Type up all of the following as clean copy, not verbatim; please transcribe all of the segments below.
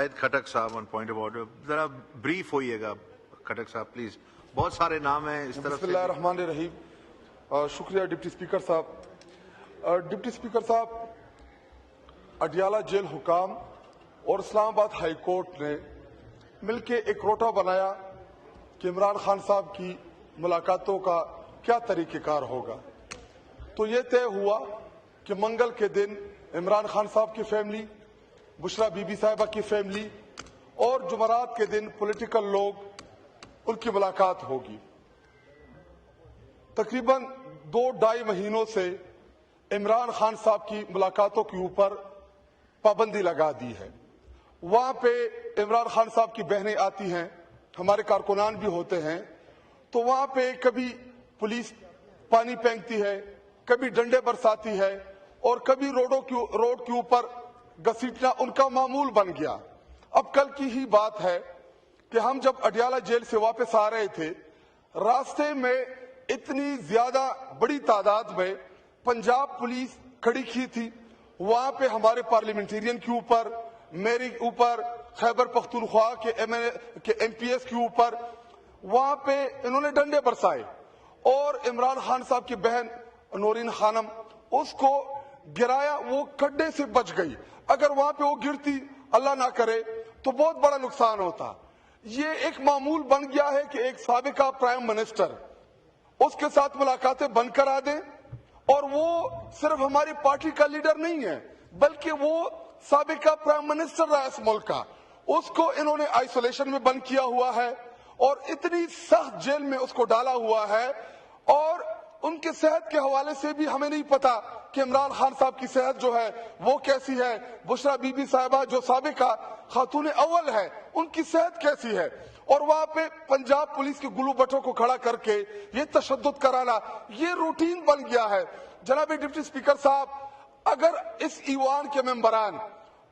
सैयद खटक साहब on point of order, जरा brief होइएगा खटक साहब प्लीज, बहुत सारे नाम हैं इस तरफ से। बिस्मिल्लाहिर्रहमानिर्रहीम। शुक्रिया डिप्टी स्पीकर साहब। डिप्टी स्पीकर साहब, अडियाला जेल हुकाम और इस्लामाबाद हाई कोर्ट ने मिलके एक रोटा बनाया कि इमरान खान साहब की मुलाकातों का क्या तरीक़ेकार होगा। तो ये तय हुआ कि मंगल के दिन इमरान खान साहब की फैमिली, बुशरा बीबी साहिबा की फैमिली और जुमरात के दिन पॉलिटिकल लोग उनकी मुलाकात होगी। तकरीबन 2-2.5 महीनों से इमरान खान साहब की मुलाकातों के ऊपर पाबंदी लगा दी है। वहां पे इमरान खान साहब की बहनें आती हैं, हमारे कारकुनान भी होते हैं, तो वहां पे कभी पुलिस पानी फेंकती है, कभी डंडे बरसाती है और कभी रोड के ऊपर घसीटना उनका मामूल बन गया। अब कल की ही बात है कि हम जब अडियाला जेल से वापस आ रहे थे, रास्ते में इतनी ज्यादा बड़ी तादाद में पंजाब पुलिस खड़ी की थी। वहां पे हमारे पार्लियामेंटेरियन के ऊपर, मेरे ऊपर, खैबर पख्तूनख्वा के एमपीएस के ऊपर, वहां पे इन्होंने डंडे बरसाए और इमरान खान साहब की बहन नूरीन खानम उसको गिराया, वो खड्डे से बच गई। अगर वहां पे वो गिरती, अल्लाह ना करे, तो बहुत बड़ा नुकसान होता। ये एक मामूल बन गया है कि एक साबिका प्राइम मिनिस्टर उसके साथ मुलाकातें बंद करा दे, और वो सिर्फ हमारी पार्टी का लीडर नहीं है बल्कि वो साबिका प्राइम मिनिस्टर रहा इस मुल्क का। उसको इन्होंने आइसोलेशन में बंद किया हुआ है और इतनी सख्त जेल में उसको डाला हुआ है, और उनके सेहत के हवाले से भी हमें नहीं पता कि इमरान खान साहब की सेहत जो है वो कैसी है। बुशरा बीबी साहिबा जो साबिका खातून अव्वल है, उनकी सेहत कैसी है, और वहां पे पंजाब पुलिस के गुलू भट्टों को खड़ा करके ये तशद्दुद कराना, ये रूटीन बन गया है। जनाब डिप्टी स्पीकर साहब, अगर इस ईवान के मेंबरान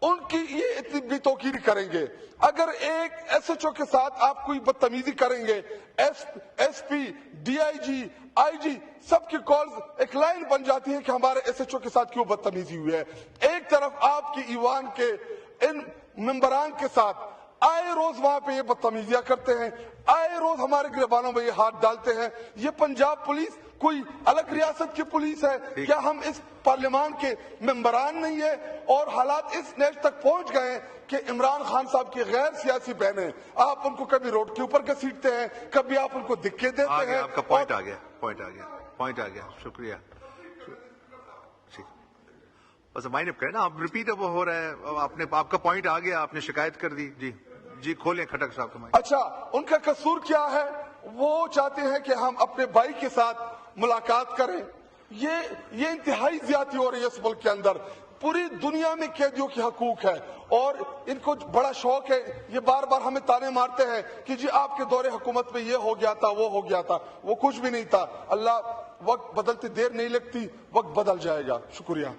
उनकी ये इतनी बेतौकीरी करेंगे, अगर एक एसएचओ के साथ आप कोई बदतमीजी करेंगे, एसपी, डीआईजी, आईजी, सबकी कॉल्स एक लाइन बन जाती है कि हमारे एसएचओ के साथ क्यों बदतमीजी हुई है। एक तरफ आपकी ईवान के इन मेंबरान के साथ आए रोज वहां पे ये बदतमीजियां करते हैं, आए रोज हमारे गिरबानों में ये हाथ डालते हैं। ये पंजाब पुलिस कोई अलग रियासत की पुलिस है क्या? हम इस पार्लियामान के मेंबरान नहीं है? और हालात इस नेच तक पहुंच गए हैं कि इमरान खान साहब की गैर सियासी बहनें, आप उनको कभी रोड के ऊपर घसीटते हैं, कभी आप उनको दिक्के देते हैं। आपका पॉइंट आ गया, शुक्रिया। बस माइंड अप करें ना, आप रिपीट अब हो रहा है, आपका पॉइंट आ गया, आपने शिकायत कर दी। जी खोलें खटक साहब का माइंड। अच्छा, उनका कसूर क्या है? वो चाहते हैं कि हम अपने भाई के साथ मुलाकात करें। ये इंतहाई ज्यादती हो रही है इस मुल्क के अंदर। पूरी दुनिया में कैदियों की हकूक है और इनको बड़ा शौक है। ये बार बार हमें ताने मारते हैं कि जी आपके दौरे हुकूमत में ये हो गया था, वो हो गया था। वो कुछ भी नहीं था। अल्लाह, वक्त बदलते देर नहीं लगती, वक्त बदल जाएगा। शुक्रिया।